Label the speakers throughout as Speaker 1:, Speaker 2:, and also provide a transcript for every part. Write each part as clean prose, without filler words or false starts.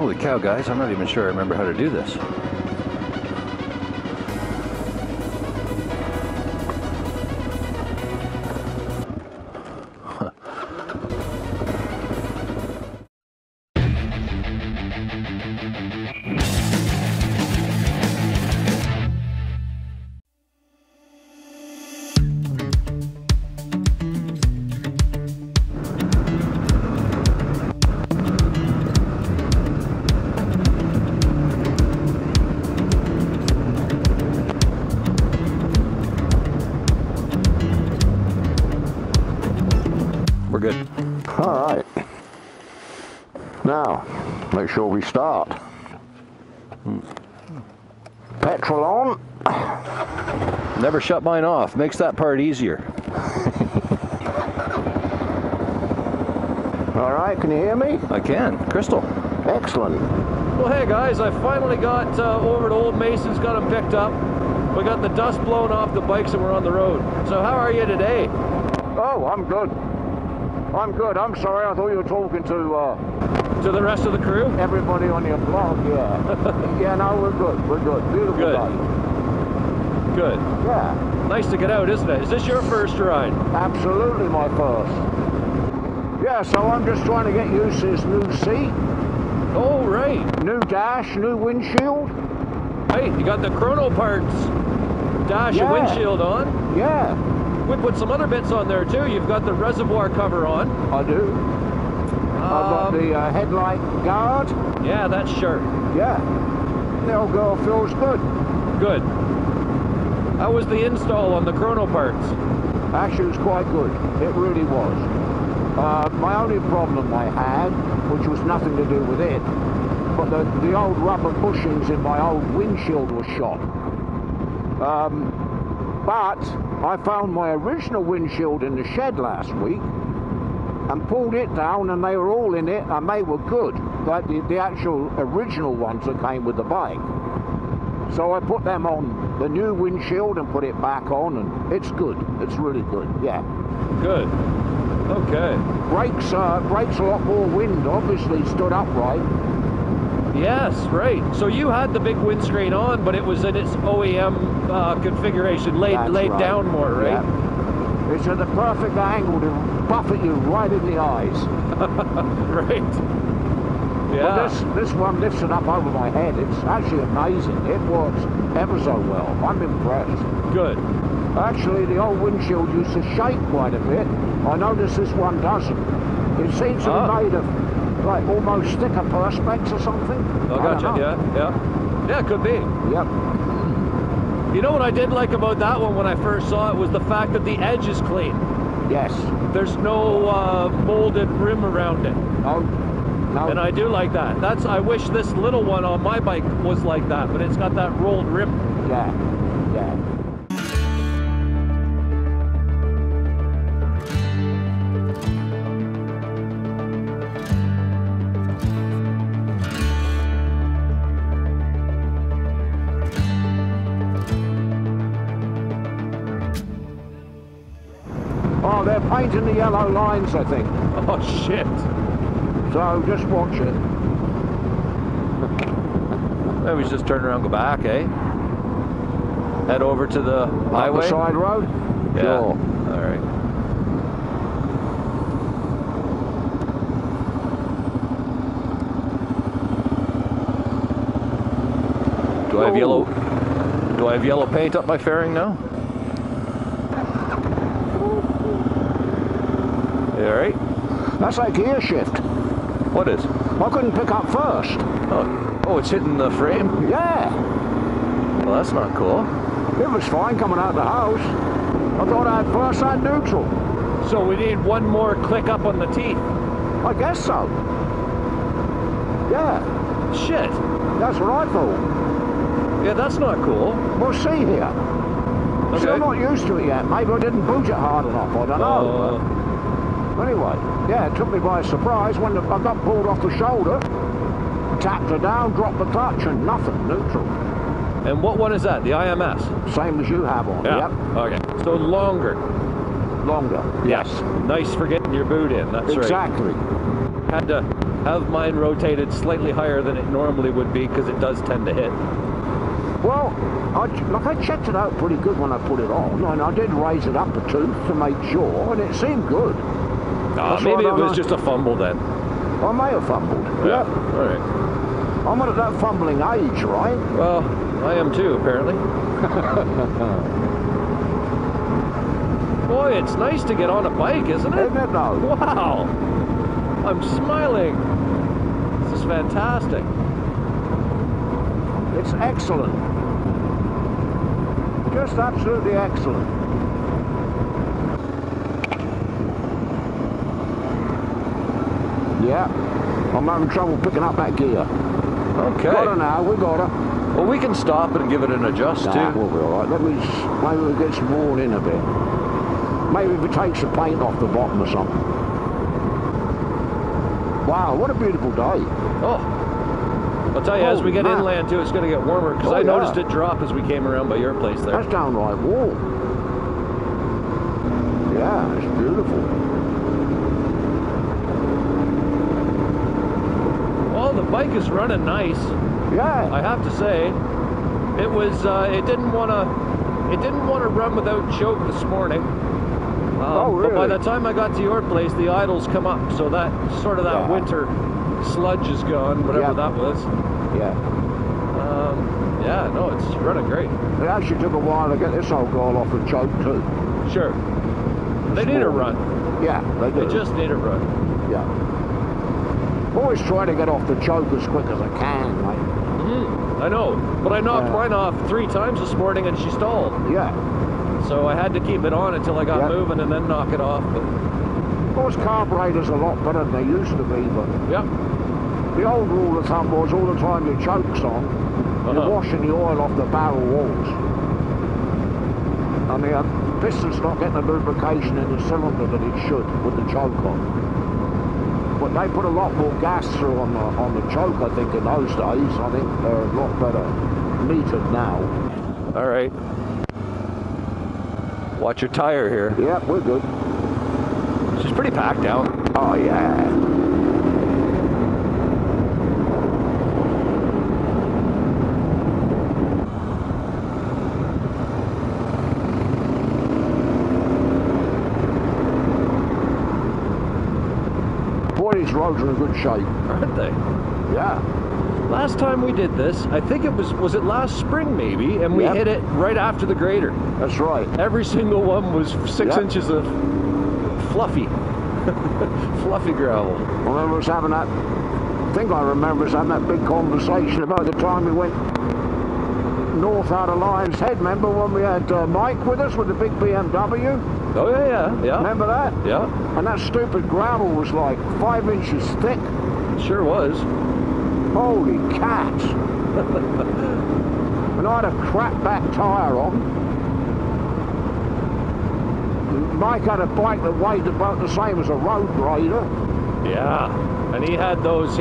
Speaker 1: Holy cow, guys, I'm not even sure I remember how to do this. We're good.
Speaker 2: All right. Now, make sure we start. Petrol on.
Speaker 1: Never shut mine off. Makes that part easier.
Speaker 2: All right, can you hear me?
Speaker 1: I can. Crystal.
Speaker 2: Excellent.
Speaker 1: Well, hey guys, I finally got over to Old Mason's, got them picked up. We got the dust blown off the bikes and we're on the road. So how are you today?
Speaker 2: Oh, I'm good. I'm good. I'm sorry, I thought you were talking
Speaker 1: To the rest of the crew?
Speaker 2: everybody on your blog, yeah. Yeah, no, we're good. We're good. Beautiful
Speaker 1: Good.
Speaker 2: day.
Speaker 1: Good.
Speaker 2: Yeah,
Speaker 1: Nice to get out, isn't it? Is this your first ride?
Speaker 2: absolutely my first. Yeah, so I'm just trying to get used to this new seat,
Speaker 1: Oh, right.
Speaker 2: new dash, new windshield.
Speaker 1: Hey, you got the Krono Parts dash and
Speaker 2: Yeah.
Speaker 1: windshield on.
Speaker 2: Yeah,
Speaker 1: We put some other bits on there too. You've got the reservoir cover on.
Speaker 2: I do. I've got the headlight guard.
Speaker 1: Yeah, that's sharp.
Speaker 2: Yeah, the old girl feels good.
Speaker 1: Good. How was the install on the Krono Parts?
Speaker 2: Actually, it was quite good. It really was. My only problem I had, which was nothing to do with it, but the old rubber bushings in my old windshield were shot. But I found my original windshield in the shed last week and pulled it down, and they were all in it and they were good, like the actual original ones that came with the bike. So I put them on the new windshield and put it back on, and it's good. It's really good. Yeah.
Speaker 1: Good. Okay.
Speaker 2: Brakes a lot more wind, obviously stood upright.
Speaker 1: Yes, right. So you had the big windscreen on, but it was in its OEM configuration, laid
Speaker 2: That's right.
Speaker 1: down more, right?
Speaker 2: Yeah. It's at the perfect angle to buffet you right in the eyes.
Speaker 1: Right. Yeah.
Speaker 2: But this one lifts it up over my head. It's actually amazing. It works ever so well. I'm impressed.
Speaker 1: Good.
Speaker 2: Actually, the old windshield used to shake quite a bit. I noticed this one doesn't. It seems to be made of like almost thicker perspex or something.
Speaker 1: Oh, gotcha. Yeah, yeah. Yeah, could be.
Speaker 2: Yep.
Speaker 1: You know what I did like about that one when I first saw it was the fact that the edge is clean.
Speaker 2: Yes.
Speaker 1: There's no molded rim around it.
Speaker 2: No. No.
Speaker 1: And I do like that. I wish this little one on my bike was like that, but it's got that rolled rim.
Speaker 2: Yeah. Yeah. Oh, they're painting the yellow lines, I think.
Speaker 1: Oh, shit.
Speaker 2: So just watch it.
Speaker 1: Maybe we just turn around and go back, eh? Head over to the highway?
Speaker 2: The side road?
Speaker 1: Yeah.
Speaker 2: Sure.
Speaker 1: All right. Do I have yellow paint up my fairing now? You all right?
Speaker 2: That's like gear shift.
Speaker 1: What is?
Speaker 2: I couldn't pick up first.
Speaker 1: Oh, it's hitting the frame?
Speaker 2: Yeah.
Speaker 1: Well, that's not cool.
Speaker 2: It was fine coming out of the house. I thought I had first and neutral.
Speaker 1: So we need one more click up on the teeth.
Speaker 2: I guess so. Yeah.
Speaker 1: Shit.
Speaker 2: That's what I thought.
Speaker 1: Yeah, that's not cool.
Speaker 2: We'll see here.
Speaker 1: Okay.
Speaker 2: See, I'm not used to it yet. Maybe I didn't boot it hard enough. I don't know. But anyway, yeah, it took me by surprise when I got pulled off the shoulder, tapped her down, dropped the clutch, and nothing, neutral.
Speaker 1: And what one is that? The IMS?
Speaker 2: Same as you have on.
Speaker 1: Yeah.
Speaker 2: Yep.
Speaker 1: Okay. So longer.
Speaker 2: Longer. Yes.
Speaker 1: Nice for getting your boot in. That's
Speaker 2: exactly.
Speaker 1: right. have mine rotated slightly higher than it normally would be because it does tend to hit.
Speaker 2: Well, I checked it out pretty good when I put it on, and I did raise it up a tooth to make sure, and it seemed good.
Speaker 1: Maybe it was just a fumble then.
Speaker 2: I may have fumbled.
Speaker 1: Yeah. All right.
Speaker 2: I'm at that fumbling age, right?
Speaker 1: Well, I am too, apparently. Boy, it's nice to get on a bike, isn't it?
Speaker 2: Isn't it though?
Speaker 1: Wow. I'm smiling. This is fantastic.
Speaker 2: It's excellent. Just absolutely excellent. Yeah, I'm having trouble picking up that gear.
Speaker 1: Okay.
Speaker 2: Got her now, we got her.
Speaker 1: Well, we can stop and give it an adjust too.
Speaker 2: We'll be alright. Maybe we'll get some worn in a bit. Maybe if it takes the paint off the bottom or something. Wow, what a beautiful day.
Speaker 1: Oh. I'll tell you, as we get inland too, it's going to get warmer because I noticed it drop as we came around by your place there.
Speaker 2: That's downright warm. Yeah, it's beautiful.
Speaker 1: Well, the bike is running nice.
Speaker 2: Yeah.
Speaker 1: I have to say, it was. It didn't want to run without choke this morning.
Speaker 2: Oh, really?
Speaker 1: But by the time I got to your place, the idles come up, so that sort of that winter sludge is gone, whatever that was.
Speaker 2: Yeah.
Speaker 1: Yeah, no, it's running great.
Speaker 2: It actually took a while to get this old girl off the choke too.
Speaker 1: Sure. They need a run.
Speaker 2: Yeah, they do.
Speaker 1: They just need a run.
Speaker 2: Yeah. Always try to get off the choke as quick as I can, mate.
Speaker 1: I know, but I knocked mine off 3 times this morning and she stalled.
Speaker 2: Yeah.
Speaker 1: So I had to keep it on until I got moving and then knock it off. But...
Speaker 2: Of course, carburetors are a lot better than they used to be, but the old rule of thumb was all the time your choke's on, you're washing the oil off the barrel walls. And the piston's not getting the lubrication in the cylinder that it should with the choke on. But they put a lot more gas through on the choke, I think, in those days. I think they're a lot better metered now.
Speaker 1: All right. Watch your tire here.
Speaker 2: Yeah, we're good.
Speaker 1: She's pretty packed down.
Speaker 2: Oh, yeah. Boy, these roads are in good shape.
Speaker 1: Aren't they?
Speaker 2: Yeah.
Speaker 1: Last time we did this, I think it was it last spring maybe, and we hit it right after the grader.
Speaker 2: That's right.
Speaker 1: Every single one was 6 inches of fluffy, fluffy gravel.
Speaker 2: I remember us having that, I think I remember us having that big conversation about the time we went north out of Lion's Head. Remember when we had Mike with us with the big BMW?
Speaker 1: Oh yeah.
Speaker 2: Remember that?
Speaker 1: Yeah.
Speaker 2: And that stupid gravel was like 5 inches thick.
Speaker 1: Sure was.
Speaker 2: Holy cats. And I had a crap back tyre on. Mike had a bike that weighed about the same as a road grader.
Speaker 1: Yeah. And he had those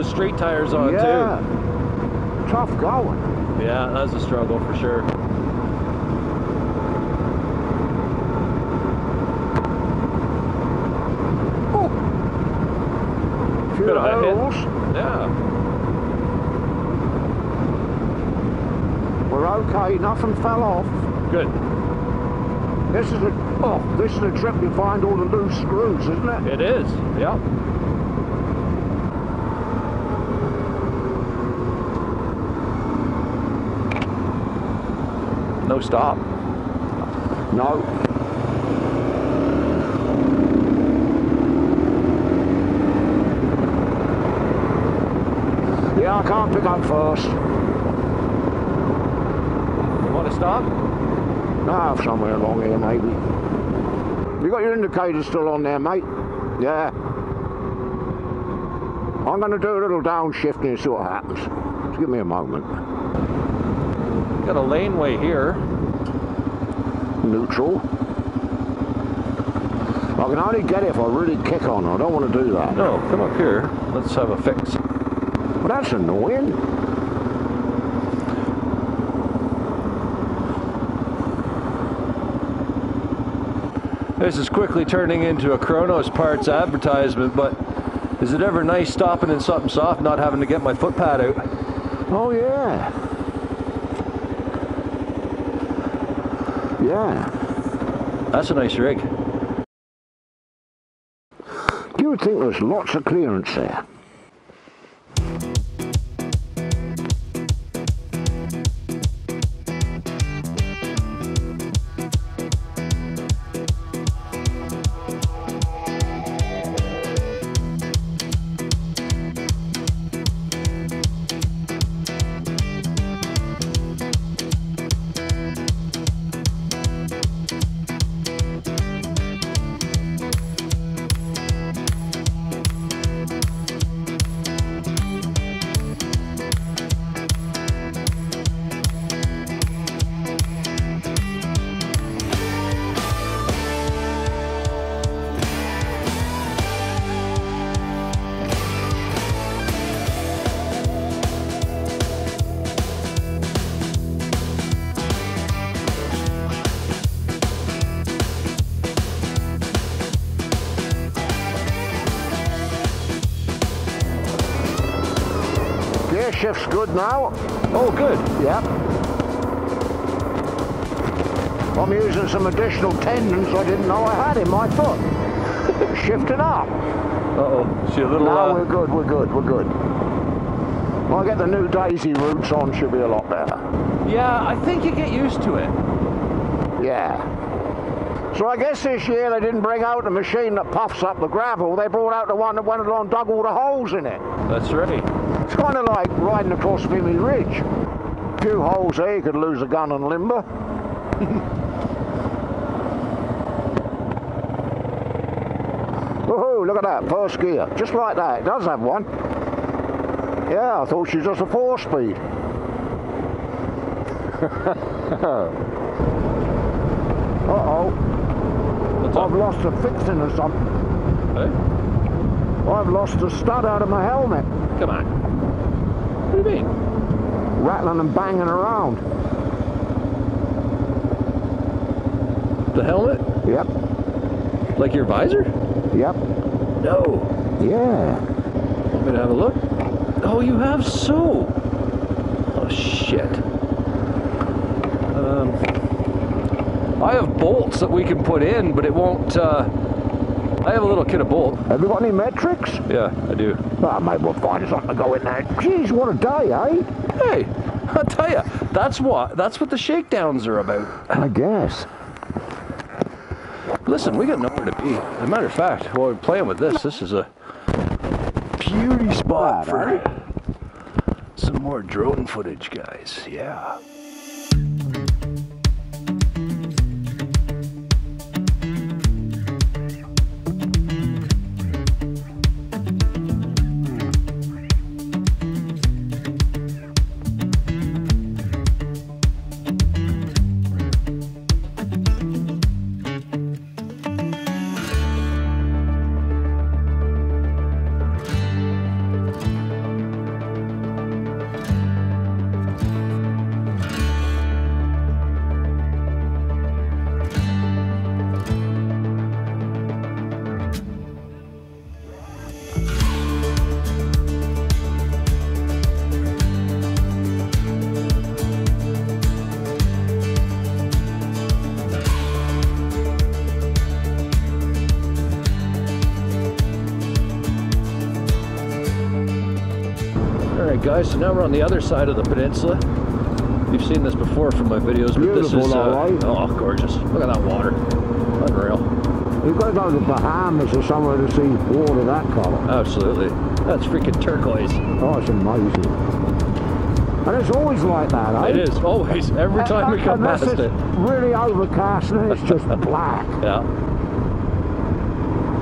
Speaker 1: street tires on too.
Speaker 2: Tough going.
Speaker 1: Yeah, that's a struggle for sure.
Speaker 2: Few hills.
Speaker 1: Yeah.
Speaker 2: We're okay, nothing fell off.
Speaker 1: Good.
Speaker 2: This is a trip you find all the loose screws, isn't it?
Speaker 1: It is, yeah. No stop.
Speaker 2: No. Yeah, I can't pick up first.
Speaker 1: You want to stop?
Speaker 2: No, somewhere along here, maybe. You got your indicator still on there, mate? Yeah. I'm going to do a little downshifting and see what happens. Just give me a moment.
Speaker 1: Got a laneway here.
Speaker 2: Neutral. I can only get it if I really kick on. I don't want to do that.
Speaker 1: No, come up here. Let's have a fix.
Speaker 2: Well, that's annoying.
Speaker 1: This is quickly turning into a Krono Parts advertisement, but Is it ever nice stopping in something soft, not having to get my foot pad out?
Speaker 2: Oh yeah. Yeah.
Speaker 1: That's a nice rig.
Speaker 2: You would think there's lots of clearance there. Gear shift's good now.
Speaker 1: Oh, good.
Speaker 2: Yep. I'm using some additional tendons I didn't know I had in my foot. Shifting up.
Speaker 1: Uh-oh. See a little...
Speaker 2: No, we're good, we're good, we're good. When I get the new daisy roots on, should be a lot better.
Speaker 1: Yeah, I think you get used to it.
Speaker 2: Yeah. So I guess this year they didn't bring out the machine that puffs up the gravel. They brought out the one that went along and dug all the holes in it.
Speaker 1: That's right.
Speaker 2: It's kind of like riding across Vimy Ridge. A few holes there, you could lose a gun and limber. Oh, look at that, first gear. Just like that, it does have one. Yeah, I thought she was just a 4-speed. Uh-oh. I've lost a fixing or something.
Speaker 1: Hey?
Speaker 2: I've lost a stud out of my helmet.
Speaker 1: Come on. What do you mean?
Speaker 2: Rattling and banging around.
Speaker 1: The helmet?
Speaker 2: Yep.
Speaker 1: Like your visor?
Speaker 2: Yep.
Speaker 1: No.
Speaker 2: Yeah.
Speaker 1: Want me to have a look? Oh, you have so. Oh, shit. I have bolts that we can put in, but it won't, I have a little kit of bolt.
Speaker 2: Have you got any metrics?
Speaker 1: Yeah, I do.
Speaker 2: Oh, mate, we'll find something to go in there. Jeez, what a day, eh?
Speaker 1: Hey, I'll tell you, that's what the shakedowns are about.
Speaker 2: I guess.
Speaker 1: Listen, we got nowhere to be. As a matter of fact, while we're playing with this is a beauty spot for some more drone footage, guys. Yeah. Guys, so now we're on the other side of the peninsula. You've seen this before from my videos, but this is oh, gorgeous. Look at that water. Unreal.
Speaker 2: You've got to go to the Bahamas or somewhere to see water that colour.
Speaker 1: Absolutely. That's freaking turquoise.
Speaker 2: Oh, it's amazing. And it's always like that, eh?
Speaker 1: It is, always. Every time we come past it.
Speaker 2: Really overcast and it's just black.
Speaker 1: Yeah.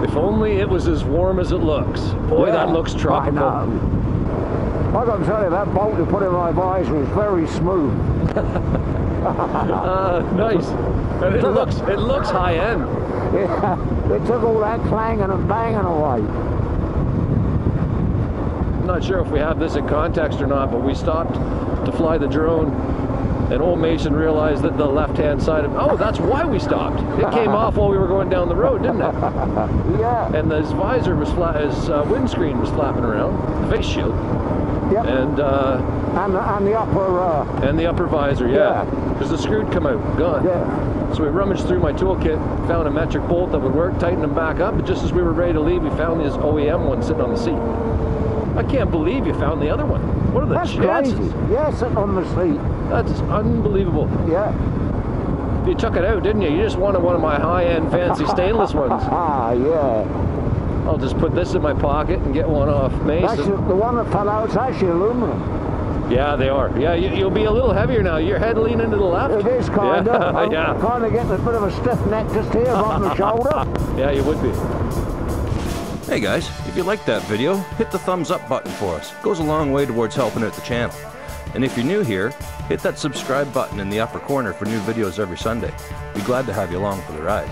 Speaker 1: If only it was as warm as it looks. Boy, yeah, that looks tropical.
Speaker 2: I know. I got to tell you, that bolt you put in my visor is very smooth.
Speaker 1: Nice. And it looks high end.
Speaker 2: Yeah, it took all that clanging and banging away.
Speaker 1: I'm not sure if we have this in context or not, but we stopped to fly the drone And old Mason realized that the left-hand side of, oh, that's why we stopped. It came off while we were going down the road, didn't it?
Speaker 2: Yeah.
Speaker 1: And his visor was his windscreen was flapping around, the face shield.
Speaker 2: Yep.
Speaker 1: And
Speaker 2: the upper.
Speaker 1: And the upper visor, yeah. Because the screw'd come out, gone.
Speaker 2: Yeah.
Speaker 1: So we rummaged through my toolkit, found a metric bolt that would work, tightened them back up, and just as we were ready to leave, we found this OEM one sitting on the seat. I can't believe you found the other one. What are the chances?
Speaker 2: Crazy. Yeah, sitting on the seat.
Speaker 1: That's unbelievable.
Speaker 2: Yeah.
Speaker 1: You took it out, didn't you? You just wanted one of my high-end fancy stainless ones.
Speaker 2: Ah, yeah.
Speaker 1: I'll just put this in my pocket and get one off Mason.
Speaker 2: That's the one that fell out is actually aluminum.
Speaker 1: Yeah, they are. Yeah, you'll be a little heavier now. Your head leaning to the left.
Speaker 2: It is kind of. I'm
Speaker 1: Yeah.
Speaker 2: kind of getting a bit of a stiff neck just here on the shoulder.
Speaker 1: Yeah, you would be. Hey guys, if you liked that video, hit the thumbs up button for us. It goes a long way towards helping out the channel. And if you're new here, hit that subscribe button in the upper corner for new videos every Sunday. Be glad to have you along for the ride.